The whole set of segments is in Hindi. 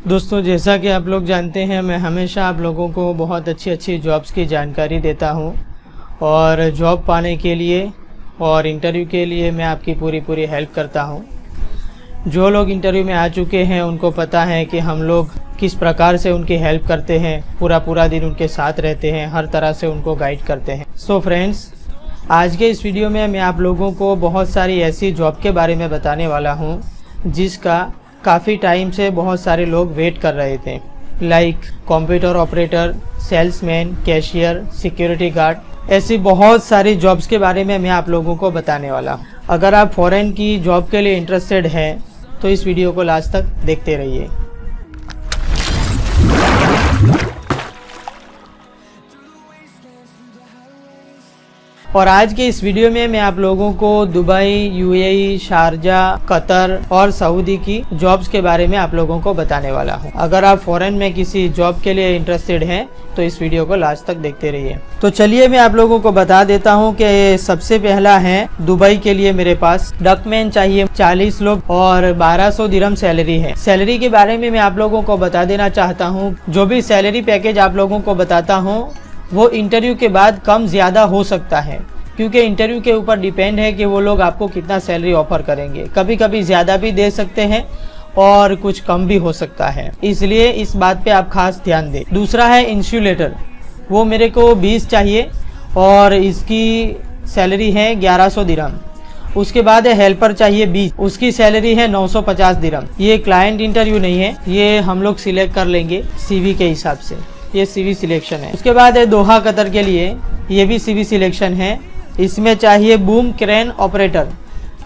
दोस्तों, जैसा कि आप लोग जानते हैं, मैं हमेशा आप लोगों को बहुत अच्छी जॉब्स की जानकारी देता हूं और जॉब पाने के लिए और इंटरव्यू के लिए मैं आपकी पूरी हेल्प करता हूं। जो लोग इंटरव्यू में आ चुके हैं उनको पता है कि हम लोग किस प्रकार से उनकी हेल्प करते हैं, पूरा दिन उनके साथ रहते हैं, हर तरह से उनको गाइड करते हैं। सो फ्रेंड्स, आज के इस वीडियो में मैं आप लोगों को बहुत सारी ऐसी जॉब के बारे में बताने वाला हूं जिसका काफ़ी टाइम से बहुत सारे लोग वेट कर रहे थे, like computer operator, salesman, cashier, security guard. ऐसी बहुत सारी जॉब्स के बारे में मैं आप लोगों को बताने वाला हूँ। अगर आप फॉरेन की जॉब के लिए इंटरेस्टेड हैं तो इस वीडियो को लास्ट तक देखते रहिए। और आज के इस वीडियो में मैं आप लोगों को दुबई, यूएई, शारजा, कतर और सऊदी की जॉब्स के बारे में आप लोगों को बताने वाला हूं। अगर आप फॉरेन में किसी जॉब के लिए इंटरेस्टेड हैं तो इस वीडियो को लास्ट तक देखते रहिए। तो चलिए मैं आप लोगों को बता देता हूं कि सबसे पहला है दुबई के लिए मेरे पास डकमैन चाहिए, 40 लोग और 1200 दिरहम सैलरी है। सैलरी के बारे में मैं आप लोगों को बता देना चाहता हूँ, जो भी सैलरी पैकेज आप लोगों को बताता हूँ वो इंटरव्यू के बाद कम ज़्यादा हो सकता है, क्योंकि इंटरव्यू के ऊपर डिपेंड है कि वो लोग आपको कितना सैलरी ऑफर करेंगे। कभी कभी ज़्यादा भी दे सकते हैं और कुछ कम भी हो सकता है, इसलिए इस बात पे आप खास ध्यान दें। दूसरा है इंसुलेटर, वो मेरे को 20 चाहिए और इसकी सैलरी है 1100 दिरहम। उसके बाद है हेल्पर चाहिए 20, उसकी सैलरी है 950 दिरहम। ये क्लाइंट इंटरव्यू नहीं है, ये हम लोग सिलेक्ट कर लेंगे सीवी के हिसाब से, ये सीवी सिलेक्शन है। उसके बाद है दोहा कतर के लिए, ये भी सीवी सिलेक्शन है। इसमें चाहिए बूम क्रेन ऑपरेटर,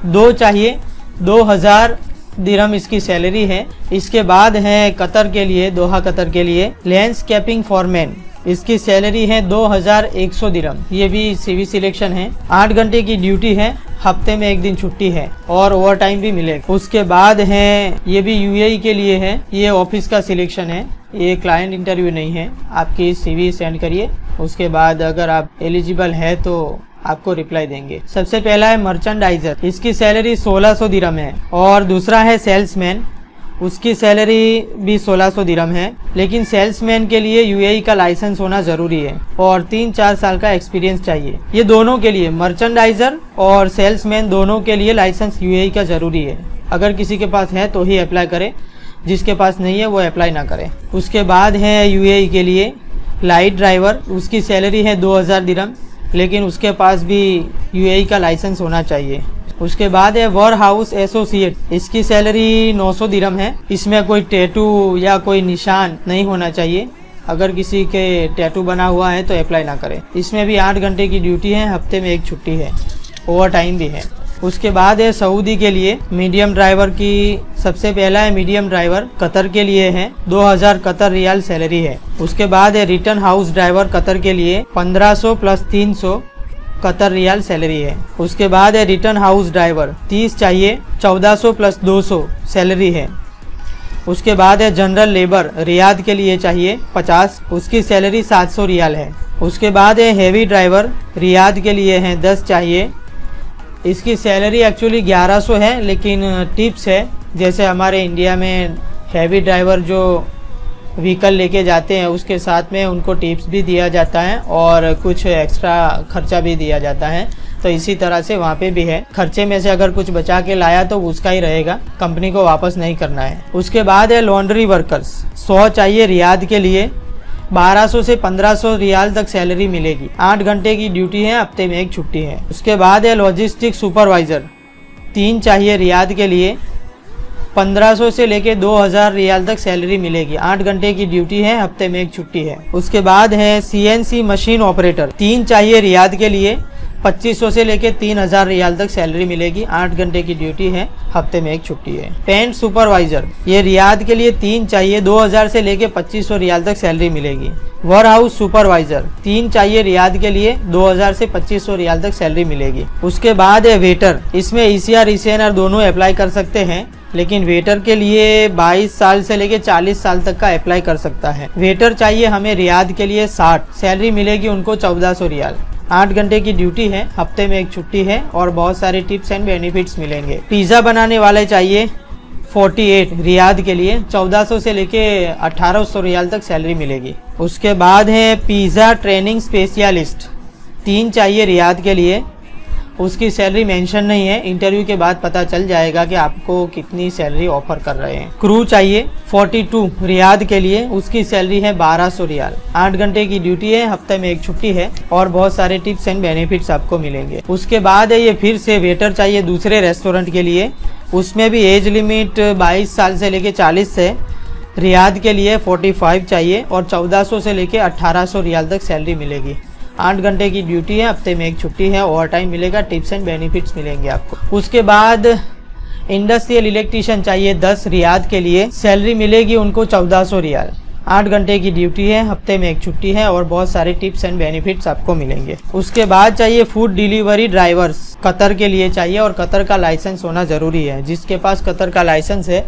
2 चाहिए, 2000 दिरहम इसकी सैलरी है। इसके बाद है कतर के लिए, दोहा कतर के लिए लैंडस्केपिंग फॉरमैन, इसकी सैलरी है 2100 दिरहम। ये भी सीवी सिलेक्शन है। 8 घंटे की ड्यूटी है, हफ्ते में 1 दिन छुट्टी है और ओवर टाइम भी मिलेगा। उसके बाद है, ये भी यूएई के लिए है, ये ऑफिस का सिलेक्शन है, ये क्लाइंट इंटरव्यू नहीं है। आपकी सीवी सेंड करिए, उसके बाद अगर आप एलिजिबल है तो आपको रिप्लाई देंगे। सबसे पहला है मर्चेंडाइजर, इसकी सैलरी 1600 दिरहम है। और दूसरा है सेल्समैन, उसकी सैलरी भी 1600 दिरहम है, लेकिन सेल्समैन के लिए यूएई का लाइसेंस होना ज़रूरी है और 3-4 साल का एक्सपीरियंस चाहिए। ये दोनों के लिए, मर्चेंडाइजर और सेल्समैन दोनों के लिए लाइसेंस यूएई का ज़रूरी है। अगर किसी के पास है तो ही अप्लाई करें, जिसके पास नहीं है वो अप्लाई ना करें। उसके बाद है यूएई के लिए लाइट ड्राइवर, उसकी सैलरी है 2000 दिरहम, लेकिन उसके पास भी यूएई का लाइसेंस होना चाहिए। उसके बाद है वेयर हाउस एसोसिएट, इसकी सैलरी 900 दिरहम है। इसमें कोई टैटू या कोई निशान नहीं होना चाहिए, अगर किसी के टैटू बना हुआ है तो अप्लाई ना करें। इसमें भी 8 घंटे की ड्यूटी है, हफ्ते में 1 छुट्टी है, ओवर टाइम भी है। उसके बाद है सऊदी के लिए मीडियम ड्राइवर की, सबसे पहला है मीडियम ड्राइवर, कतर के लिए है, 2000 कतर रियाल सैलरी है। उसके बाद है रिटर्न हाउस ड्राइवर, कतर के लिए 1500 प्लस 300 कतर रियाल सैलरी है। उसके बाद है रिटर्न हाउस ड्राइवर, 30 चाहिए, 1400 प्लस 200 सैलरी है। उसके बाद है जनरल लेबर, रियाद के लिए चाहिए 50, उसकी सैलरी 700 रियाल है। उसके बाद है हेवी ड्राइवर, रियाद के लिए है 10 चाहिए, इसकी सैलरी एक्चुअली 1100 है, लेकिन टिप्स है, जैसे हमारे इंडिया में हैवी ड्राइवर जो व्हीकल लेके जाते हैं उसके साथ में उनको टिप्स भी दिया जाता है और कुछ एक्स्ट्रा खर्चा भी दिया जाता है, तो इसी तरह से वहाँ पे भी है। खर्चे में से अगर कुछ बचा के लाया तो उसका ही रहेगा, कंपनी को वापस नहीं करना है। उसके बाद है लॉन्ड्री वर्कर्स, 100 चाहिए रियाद के लिए, 1200 से 1500 रियाल तक सैलरी मिलेगी। 8 घंटे की ड्यूटी है, हफ्ते में 1 छुट्टी है। उसके बाद है लॉजिस्टिक सुपरवाइज़र, 3 चाहिए रियाद के लिए, 1500 से लेके 2000 रियाल तक सैलरी मिलेगी। 8 घंटे की ड्यूटी है, हफ्ते में 1 छुट्टी है। उसके बाद है सीएनसी मशीन ऑपरेटर, 3 चाहिए रियाद के लिए, 2500 से लेके 3000 रियाल तक सैलरी मिलेगी। 8 घंटे की ड्यूटी है, हफ्ते में 1 छुट्टी है। पेंट सुपरवाइजर, ये रियाद के लिए 3 चाहिए, 2000 से लेके 2500 रियाल तक सैलरी मिलेगी। वेयर हाउस सुपरवाइजर, 3 चाहिए रियाद के लिए, 2000 से 2500 रियाल तक सैलरी मिलेगी। उसके बाद है वेटर, इसमें ईसीआर ईसीएनआर दोनों अप्लाई कर सकते हैं, लेकिन वेटर के लिए 22 साल से लेके 40 साल तक का अप्लाई कर सकता है। वेटर चाहिए हमें रियाद के लिए 60, सैलरी मिलेगी उनको 1400 रियाल। 8 घंटे की ड्यूटी है, हफ्ते में 1 छुट्टी है और बहुत सारे टिप्स एंड बेनिफिट्स मिलेंगे। पिज़्ज़ा बनाने वाले चाहिए 48 रियाद के लिए 1400 से लेके 1800 रियाल तक सैलरी मिलेगी। उसके बाद है पिज़्ज़ा ट्रेनिंग स्पेशलिस्ट, 3 चाहिए रियाद के लिए। उसकी सैलरी मेंशन नहीं है, इंटरव्यू के बाद पता चल जाएगा कि आपको कितनी सैलरी ऑफर कर रहे हैं। क्रू चाहिए 42 रियाद के लिए, उसकी सैलरी है 1200 रियाल। 8 घंटे की ड्यूटी है, हफ्ते में 1 छुट्टी है और बहुत सारे टिप्स एंड बेनिफिट्स आपको मिलेंगे। उसके बाद है ये फिर से वेटर चाहिए दूसरे रेस्टोरेंट के लिए, उसमें भी एज लिमिट 22 साल से लेके 40 है। रियाद के लिए 45 चाहिए और 1400 से लेके 1800 रियाल तक सैलरी मिलेगी। 8 घंटे की ड्यूटी है, हफ्ते में 1 छुट्टी है, ओवर टाइम मिलेगा, टिप्स एंड बेनिफिट्स मिलेंगे आपको। उसके बाद इंडस्ट्रियल इलेक्ट्रीशियन चाहिए 10 रियाद के लिए, सैलरी मिलेगी उनको 1400 रियाल। 8 घंटे की ड्यूटी है, हफ्ते में 1 छुट्टी है और बहुत सारे टिप्स एंड बेनिफिट्स आपको मिलेंगे। उसके बाद चाहिए फूड डिलीवरी ड्राइवर्स, कतर के लिए चाहिए और कतर का लाइसेंस होना ज़रूरी है। जिसके पास कतर का लाइसेंस है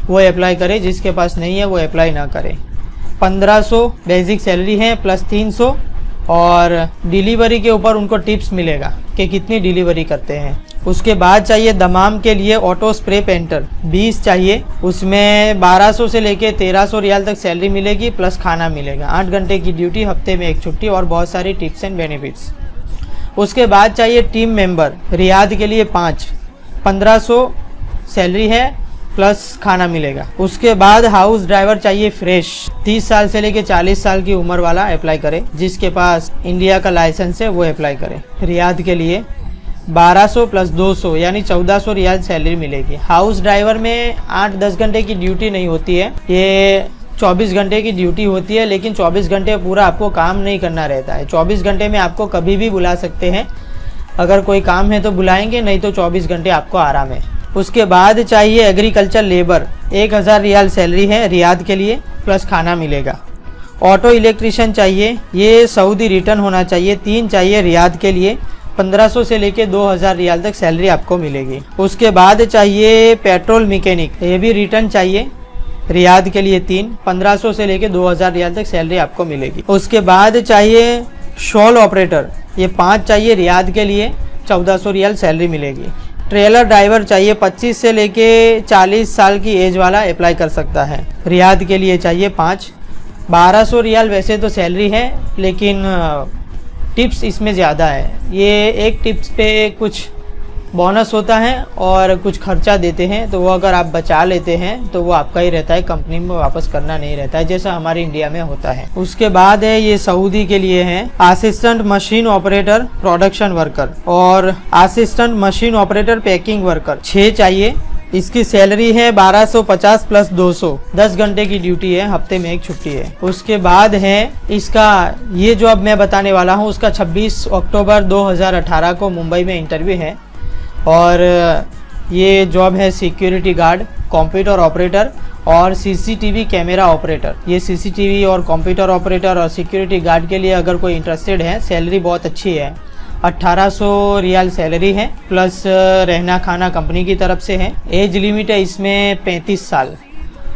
वो अप्लाई करे, जिसके पास नहीं है वो अप्लाई ना करे। 1500 बेसिक सैलरी है प्लस 300 और डिलीवरी के ऊपर उनको टिप्स मिलेगा कि कितनी डिलीवरी करते हैं। उसके बाद चाहिए दमाम के लिए ऑटो स्प्रे पेंटर 20 चाहिए, उसमें 1200 से लेके 1300 रियाल तक सैलरी मिलेगी प्लस खाना मिलेगा। 8 घंटे की ड्यूटी, हफ्ते में 1 छुट्टी और बहुत सारी टिप्स एंड बेनिफिट्स। उसके बाद चाहिए टीम मेंबर रियाद के लिए 5, 1500 सैलरी है प्लस खाना मिलेगा। उसके बाद हाउस ड्राइवर चाहिए फ्रेश, 30 साल से लेके 40 साल की उम्र वाला अप्लाई करे, जिसके पास इंडिया का लाइसेंस है वो अप्लाई करे। रियाद के लिए 1200 प्लस 200 यानी 1400 रियाल सैलरी मिलेगी। हाउस ड्राइवर में 8-10 घंटे की ड्यूटी नहीं होती है, ये 24 घंटे की ड्यूटी होती है, लेकिन 24 घंटे पूरा आपको काम नहीं करना रहता है। 24 घंटे में आपको कभी भी बुला सकते हैं, अगर कोई काम है तो बुलाएंगे, नहीं तो 24 घंटे आपको आराम है। उसके बाद चाहिए एग्रीकल्चर लेबर, 1000 रियाल सैलरी है रियाद के लिए प्लस खाना मिलेगा। ऑटो इलेक्ट्रीशियन चाहिए, ये सऊदी रिटर्न होना चाहिए, 3 चाहिए रियाद के लिए, 1500 से लेके 2000 रियाल तक सैलरी आपको मिलेगी। उसके बाद चाहिए पेट्रोल मैकेनिक, ये भी रिटर्न चाहिए रियाद के लिए 3, 1500 से लेके 2000 रियाल तक सैलरी आपको मिलेगी। उसके बाद चाहिए शॉल ऑपरेटर, ये 5 चाहिए रियाद के लिए, 1400 रियाल सैलरी मिलेगी। ट्रेलर ड्राइवर चाहिए 25 से लेके 40 साल की एज वाला अप्लाई कर सकता है, रियाद के लिए चाहिए 5, 1200 रियाल वैसे तो सैलरी है, लेकिन टिप्स इसमें ज़्यादा है। ये एक टिप्स पे कुछ बोनस होता है और कुछ खर्चा देते हैं, तो वो अगर आप बचा लेते हैं तो वो आपका ही रहता है, कंपनी में वापस करना नहीं रहता है, जैसा हमारे इंडिया में होता है। उसके बाद है ये सऊदी के लिए है assistant machine operator production worker और assistant machine operator packing worker, 6 चाहिए। इसकी सैलरी है 1250 प्लस 200, 10 घंटे की ड्यूटी है, हफ्ते में 1 छुट्टी है। उसके बाद है इसका, ये जो अब मैं बताने वाला हूँ उसका 26 अक्टूबर 2018 को मुंबई में इंटरव्यू है और ये जॉब है सिक्योरिटी गार्ड, कंप्यूटर ऑपरेटर और सीसीटीवी कैमरा ऑपरेटर। ये सीसीटीवी और कंप्यूटर ऑपरेटर और सिक्योरिटी गार्ड के लिए अगर कोई इंटरेस्टेड है, सैलरी बहुत अच्छी है, 1800 रियाल सैलरी है प्लस रहना खाना कंपनी की तरफ से है। एज लिमिट है इसमें 35 साल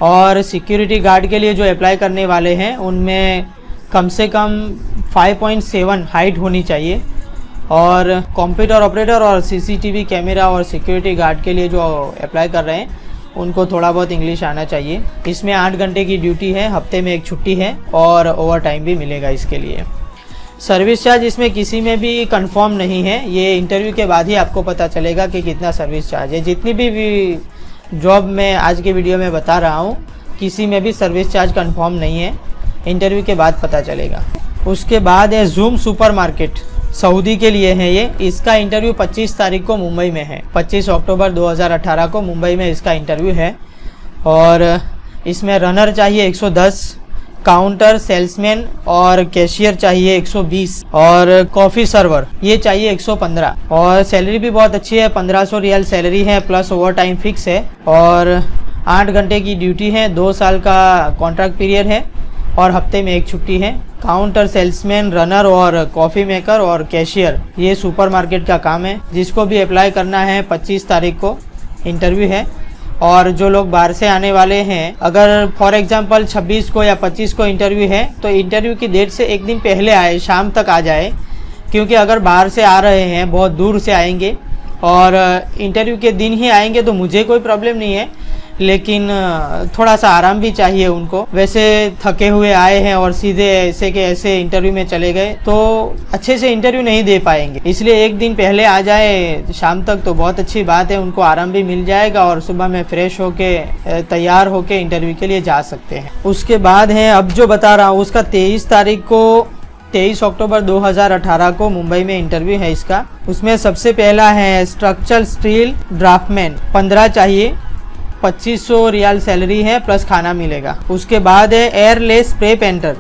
और सिक्योरिटी गार्ड के लिए जो अप्लाई करने वाले हैं उनमें कम से कम 5.7 हाइट होनी चाहिए और कंप्यूटर ऑपरेटर और सीसीटीवी कैमरा और सिक्योरिटी गार्ड के लिए जो अप्लाई कर रहे हैं उनको थोड़ा बहुत इंग्लिश आना चाहिए। इसमें 8 घंटे की ड्यूटी है, हफ्ते में 1 छुट्टी है और ओवर टाइम भी मिलेगा इसके लिए। सर्विस चार्ज इसमें किसी में भी कंफर्म नहीं है, ये इंटरव्यू के बाद ही आपको पता चलेगा कि कितना सर्विस चार्ज है। जितनी भी जॉब मैं आज के वीडियो में बता रहा हूँ किसी में भी सर्विस चार्ज कंफर्म नहीं है, इंटरव्यू के बाद पता चलेगा। उसके बाद है जूम सुपरमार्केट, सऊदी के लिए है ये, इसका इंटरव्यू 25 तारीख को मुंबई में है, 25 अक्टूबर 2018 को मुंबई में इसका इंटरव्यू है और इसमें रनर चाहिए 110, काउंटर सेल्समैन और कैशियर चाहिए 120 और कॉफ़ी सर्वर ये चाहिए 115 और सैलरी भी बहुत अच्छी है, 1500 रियाल सैलरी है प्लस ओवर टाइम फिक्स है और 8 घंटे की ड्यूटी है, 2 साल का कॉन्ट्रैक्ट पीरियड है और हफ्ते में 1 छुट्टी है। काउंटर सेल्समैन, रनर और कॉफ़ी मेकर और कैशियर ये सुपरमार्केट का काम है। जिसको भी अप्लाई करना है 25 तारीख को इंटरव्यू है और जो लोग बाहर से आने वाले हैं, अगर फॉर एग्जांपल 26 को या 25 को इंटरव्यू है तो इंटरव्यू की डेट से 1 दिन पहले आए, शाम तक आ जाए, क्योंकि अगर बाहर से आ रहे हैं, बहुत दूर से आएंगे और इंटरव्यू के दिन ही आएंगे तो मुझे कोई प्रॉब्लम नहीं है, लेकिन थोड़ा सा आराम भी चाहिए उनको। वैसे थके हुए आए हैं और सीधे ऐसे के ऐसे इंटरव्यू में चले गए तो अच्छे से इंटरव्यू नहीं दे पाएंगे। इसलिए एक दिन पहले आ जाए शाम तक तो बहुत अच्छी बात है, उनको आराम भी मिल जाएगा और सुबह में फ्रेश होके तैयार होके इंटरव्यू के लिए जा सकते हैं। उसके बाद है अब जो बता रहा हूँ उसका 23 अक्टूबर 2018 को मुंबई में इंटरव्यू है इसका। उसमें सबसे पहला है स्ट्रक्चरल स्टील ड्राफ्टमैन, 15 चाहिए, 2500 रियाल सैलरी है प्लस खाना मिलेगा। उसके बाद है एयरलेस स्प्रे पेंटर,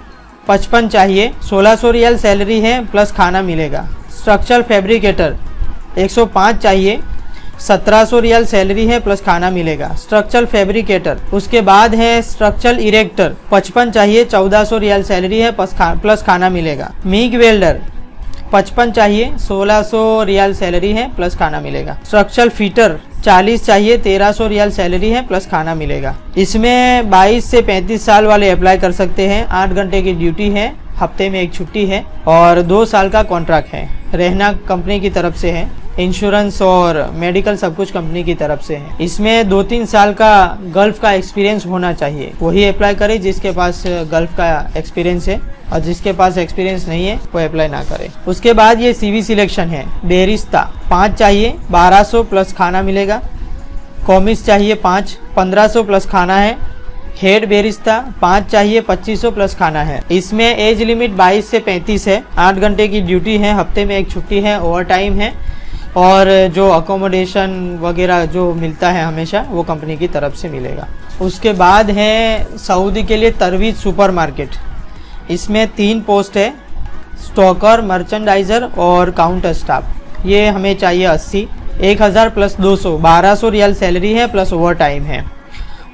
55 चाहिए, 1600 रियाल सैलरी है प्लस खाना मिलेगा। स्ट्रक्चरल फैब्रिकेटर 105 चाहिए, 1700 रियाल सैलरी है प्लस खाना मिलेगा। Structural fabricator. उसके बाद है स्ट्रक्चरल इरेक्टर, 55 चाहिए, 1400 रियाल सैलरी है प्लस खाना मिलेगा। मिग वेल्डर 55 चाहिए, 1600 रियाल सैलरी है प्लस खाना मिलेगा। स्ट्रक्चरल फिटर 40 चाहिए, 1300 रियाल सैलरी है प्लस खाना मिलेगा। इसमें 22 से 35 साल वाले अप्लाई कर सकते हैं। 8 घंटे की ड्यूटी है, हफ्ते में एक छुट्टी है और 2 साल का कॉन्ट्रैक्ट है। रहना कंपनी की तरफ से है, इंश्योरेंस और मेडिकल सब कुछ कंपनी की तरफ से है। इसमें 2-3 साल का गल्फ का एक्सपीरियंस होना चाहिए, वही अप्लाई करे जिसके पास गल्फ का एक्सपीरियंस है, और जिसके पास एक्सपीरियंस नहीं है वो अप्लाई ना करे। उसके बाद ये सीवी सिलेक्शन है। बेरिस्ता 5 चाहिए, 1200 प्लस खाना मिलेगा। कॉमिस चाहिए 5, 1500 प्लस खाना है। हेड बेरिस्ता 5 चाहिए, 2500 प्लस खाना है। इसमें एज लिमिट 22 से 35 है। 8 घंटे की ड्यूटी है, हफ्ते में एक छुट्टी है, ओवर टाइम है और जो अकोमोडेशन वगैरह जो मिलता है हमेशा वो कंपनी की तरफ से मिलेगा। उसके बाद है सऊदी के लिए तरवीज सुपरमार्केट। इसमें 3 पोस्ट है, स्टॉकर, मर्चेंडाइजर और काउंटर स्टाफ। ये हमें चाहिए 80, 1000 प्लस 200, 1200 रियाल सैलरी है प्लस ओवर टाइम है।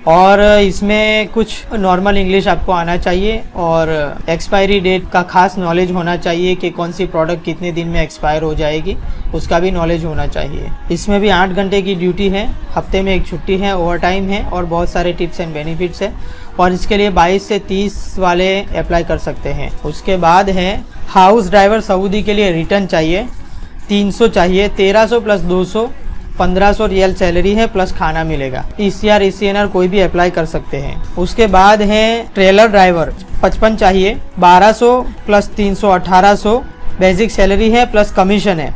और इसमें कुछ नॉर्मल इंग्लिश आपको आना चाहिए और एक्सपायरी डेट का खास नॉलेज होना चाहिए कि कौन सी प्रोडक्ट कितने दिन में एक्सपायर हो जाएगी, उसका भी नॉलेज होना चाहिए। इसमें भी 8 घंटे की ड्यूटी है, हफ्ते में एक छुट्टी है, ओवर टाइम है और बहुत सारे टिप्स एंड बेनिफिट्स है। और इसके लिए 22 से 30 वाले अप्लाई कर सकते हैं। उसके बाद है हाउस ड्राइवर सऊदी के लिए रिटर्न चाहिए, 300 चाहिए, 1300 प्लस 200, 1500 रियल सैलरी है प्लस खाना मिलेगा। ECR ECNR कोई भी अप्लाई कर सकते हैं। उसके बाद है ट्रेलर ड्राइवर, 55 चाहिए, 1200 प्लस 300, 1800 बेसिक सैलरी है प्लस कमीशन है।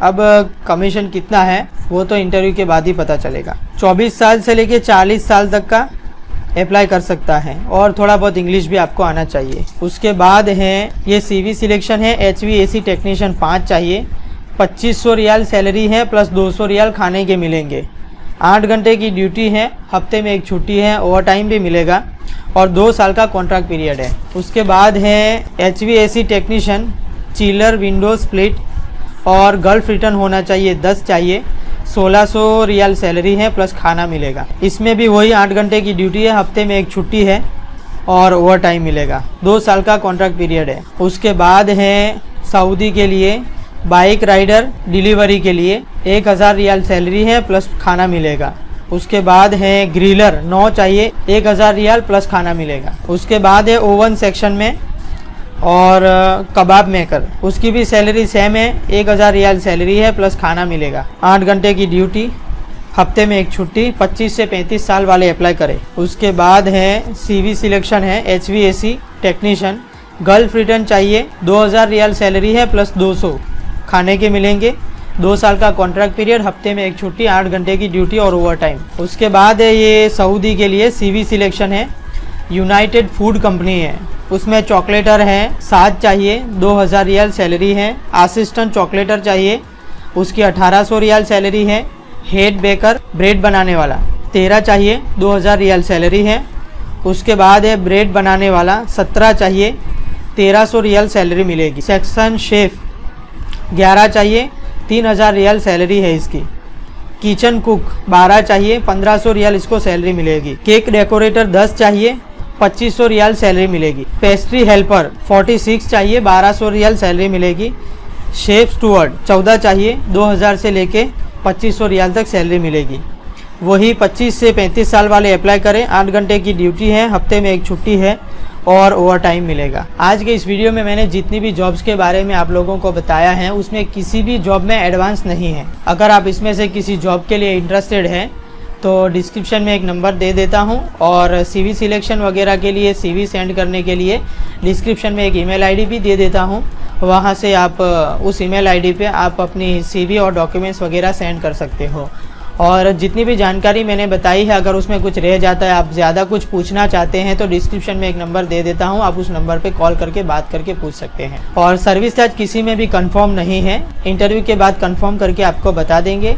अब कमीशन कितना है वो तो इंटरव्यू के बाद ही पता चलेगा। 24 साल से लेके 40 साल तक का अप्लाई कर सकता है और थोड़ा बहुत इंग्लिश भी आपको आना चाहिए। उसके बाद है ये CV सिलेक्शन है। HVAC टेक्नीशियन 5 चाहिए, 2500 रियाल सैलरी है प्लस 200 रियाल खाने के मिलेंगे। 8 घंटे की ड्यूटी है, हफ्ते में एक छुट्टी है, ओवर टाइम भी मिलेगा और 2 साल का कॉन्ट्रैक्ट पीरियड है। उसके बाद है HVAC technician, chiller, window split और गल्फ रिटर्न होना चाहिए, 10 चाहिए, 1600 रियाल सैलरी है प्लस खाना मिलेगा। इसमें भी वही 8 घंटे की ड्यूटी है, हफ्ते में एक छुट्टी है और ओवर टाइम मिलेगा। 2 साल का कॉन्ट्रैक्ट पीरियड है। उसके बाद है सऊदी के लिए बाइक राइडर डिलीवरी के लिए 1000 रियाल सैलरी है प्लस खाना मिलेगा। उसके बाद है ग्रिलर 9 चाहिए, 1000 रियाल प्लस खाना मिलेगा। उसके बाद है ओवन सेक्शन में और कबाब मेकर, उसकी भी सैलरी सेम है, 1000 रियाल सैलरी है प्लस खाना मिलेगा। 8 घंटे की ड्यूटी, हफ्ते में एक छुट्टी, 25 से 35 साल वाले अप्लाई करें। उसके बाद है CV सिलेक्शन है। HVAC टेक्नीशियन, गल्फ रिटर्न चाहिए, 2000 रियाल सैलरी है प्लस 200 खाने के मिलेंगे। 2 साल का कॉन्ट्रैक्ट पीरियड, हफ्ते में एक छुट्टी, 8 घंटे की ड्यूटी और ओवर टाइम। उसके बाद है ये सऊदी के लिए CV सिलेक्शन है। यूनाइटेड फूड कंपनी है, उसमें चॉकलेटर है, 7 चाहिए, 2000 रियाल सैलरी है। असिस्टेंट चॉकलेटर चाहिए, उसकी 1800 रियाल सैलरी है। हेड बेकर, ब्रेड बनाने वाला, 13 चाहिए, 2000 रियाल सैलरी है। उसके बाद है ब्रेड बनाने वाला, 17 चाहिए, 1300 रियाल सैलरी मिलेगी। सेक्शन शेफ 11 चाहिए, 3000 रियाल सैलरी है इसकी। किचन कुक 12 चाहिए, 1500 रियाल इसको सैलरी मिलेगी। केक डेकोरेटर 10 चाहिए, 2500 रियाल सैलरी मिलेगी। पेस्ट्री हेल्पर 46 चाहिए, 1200 रियाल सैलरी मिलेगी। शेफ स्टूअर्ड 14 चाहिए, 2000 से लेके 2500 रियाल तक सैलरी मिलेगी। वही 25 से 35 साल वाले अप्लाई करें। 8 घंटे की ड्यूटी है, हफ्ते में एक छुट्टी है और ओवर टाइम मिलेगा। आज के इस वीडियो में मैंने जितनी भी जॉब्स के बारे में आप लोगों को बताया है उसमें किसी भी जॉब में एडवांस नहीं है। अगर आप इसमें से किसी जॉब के लिए इंटरेस्टेड हैं तो डिस्क्रिप्शन में एक नंबर दे देता हूँ, और CV सिलेक्शन वगैरह के लिए, CV सेंड करने के लिए डिस्क्रिप्शन में एक ईमेल आईडी भी दे देता हूँ। वहाँ से आप उस ईमेल आईडी पे आप अपनी CV और डॉक्यूमेंट्स वगैरह सेंड कर सकते हो। और जितनी भी जानकारी मैंने बताई है, अगर उसमें कुछ रह जाता है, आप ज़्यादा कुछ पूछना चाहते हैं, तो डिस्क्रिप्शन में एक नंबर दे देता हूं, आप उस नंबर पे कॉल करके बात करके पूछ सकते हैं। और सर्विस चार्ज किसी में भी कंफर्म नहीं है, इंटरव्यू के बाद कंफर्म करके आपको बता देंगे,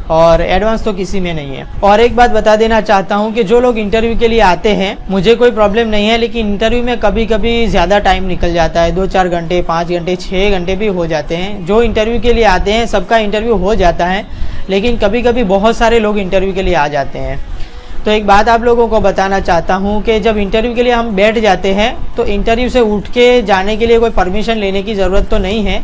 और एडवांस तो किसी में नहीं है। और एक बात बता देना चाहता हूं कि जो लोग इंटरव्यू के लिए आते हैं, मुझे कोई प्रॉब्लम नहीं है, लेकिन इंटरव्यू में कभी कभी ज़्यादा टाइम निकल जाता है, 2-4 घंटे, 5 घंटे, 6 घंटे भी हो जाते हैं। जो इंटरव्यू के लिए आते हैं सबका इंटरव्यू हो जाता है, लेकिन कभी कभी बहुत सारे लोग इंटरव्यू के लिए आ जाते हैं। तो एक बात आप लोगों को बताना चाहता हूं कि जब इंटरव्यू के लिए हम बैठ जाते हैं, तो इंटरव्यू से उठ के जाने के लिए कोई परमिशन लेने की ज़रूरत तो नहीं है,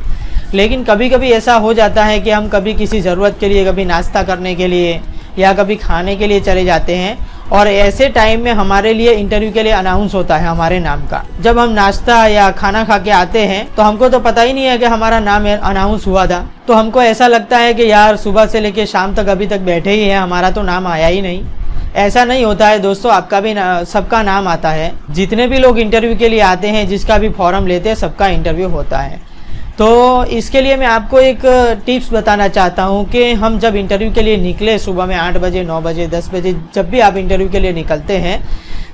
लेकिन कभी कभी ऐसा हो जाता है कि हम कभी किसी ज़रूरत के लिए, कभी नाश्ता करने के लिए या कभी खाने के लिए चले जाते हैं, और ऐसे टाइम में हमारे लिए इंटरव्यू के लिए अनाउंस होता है हमारे नाम का। जब हम नाश्ता या खाना खा के आते हैं तो हमको तो पता ही नहीं है कि हमारा नाम अनाउंस हुआ था, तो हमको ऐसा लगता है कि यार सुबह से लेके शाम तक अभी तक बैठे ही हैं, हमारा तो नाम आया ही नहीं। ऐसा नहीं होता है दोस्तों, आपका भी सबका नाम आता है। जितने भी लोग इंटरव्यू के लिए आते हैं, जिसका भी फॉर्म लेते हैं, सबका इंटरव्यू होता है। तो इसके लिए मैं आपको एक टिप्स बताना चाहता हूँ कि हम जब इंटरव्यू के लिए निकले, सुबह में 8 बजे, 9 बजे, 10 बजे, जब भी आप इंटरव्यू के लिए निकलते हैं,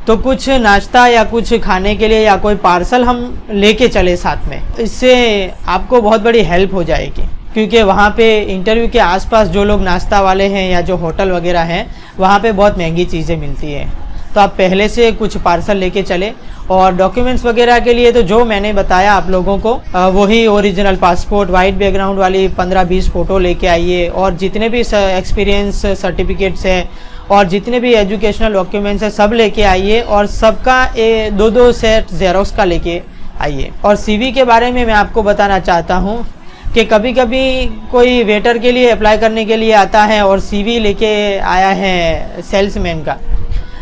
तो कुछ नाश्ता या कुछ खाने के लिए या कोई पार्सल हम लेके चले साथ में। इससे आपको बहुत बड़ी हेल्प हो जाएगी, क्योंकि वहाँ पे इंटरव्यू के आसपास जो लोग नाश्ता वाले हैं या जो होटल वगैरह हैं, वहाँ पे बहुत महंगी चीज़ें मिलती हैं। तो आप पहले से कुछ पार्सल लेके चले। और डॉक्यूमेंट्स वगैरह के लिए तो जो मैंने बताया आप लोगों को, वही ओरिजिनल पासपोर्ट, वाइट बैकग्राउंड वाली 15-20 फ़ोटो लेके आइए, और जितने भी एक्सपीरियंस सर्टिफिकेट्स है और जितने भी एजुकेशनल डॉक्यूमेंट्स है, सब लेके आइए, और सबका 2-2 सेट जेरोक्स का लेके आइए। और CV के बारे में मैं आपको बताना चाहता हूँ कि कभी कभी कोई वेटर के लिए अप्लाई करने के लिए आता है और CV लेके आया है सेल्समैन का,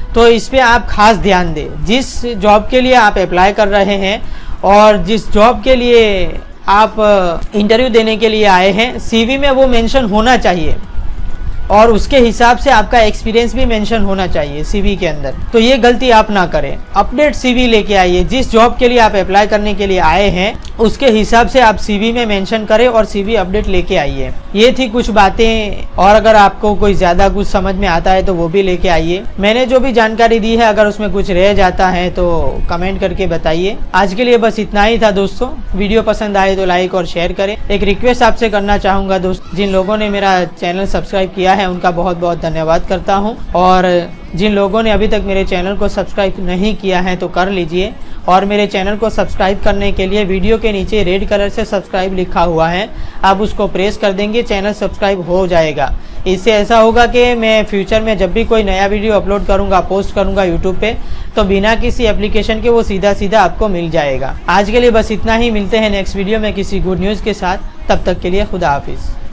तो इस पे आप खास ध्यान दें। जिस जॉब के लिए आप अप्लाई कर रहे हैं और जिस जॉब के लिए आप इंटरव्यू देने के लिए आए हैं, CV में वो मेंशन होना चाहिए, और उसके हिसाब से आपका एक्सपीरियंस भी मेंशन होना चाहिए CV के अंदर। तो ये गलती आप ना करें, अपडेट CV लेके आइए। जिस जॉब के लिए आप अप्लाई करने के लिए आए हैं, उसके हिसाब से आप CV में मेंशन करें और CV अपडेट लेके आइए। ये थी कुछ बातें, और अगर आपको कोई ज़्यादा कुछ समझ में आता है तो वो भी लेके आइए। मैंने जो भी जानकारी दी है, अगर उसमें कुछ रह जाता है तो कमेंट करके बताइए। आज के लिए बस इतना ही था दोस्तों। वीडियो पसंद आए तो लाइक और शेयर करें। एक रिक्वेस्ट आपसे करना चाहूँगा दोस्त, जिन लोगों ने मेरा चैनल सब्सक्राइब किया है, उनका बहुत बहुत धन्यवाद करता हूं, और जिन लोगों ने अभी तक मेरे चैनल को सब्सक्राइब नहीं किया है तो कर लीजिए। और मेरे चैनल को सब्सक्राइब करने के लिए वीडियो के नीचे रेड कलर से सब्सक्राइब लिखा हुआ है, आप उसको प्रेस कर देंगे, चैनल सब्सक्राइब हो जाएगा। इससे ऐसा होगा कि मैं फ्यूचर में जब भी कोई नया वीडियो अपलोड करूंगा, पोस्ट करूंगा यूट्यूब पे, तो बिना किसी एप्लीकेशन के वो सीधा सीधा आपको मिल जाएगा। आज के लिए बस इतना ही, मिलते हैं नेक्स्ट वीडियो में किसी गुड न्यूज़ के साथ। तब तक के लिए खुदा हाफिज़।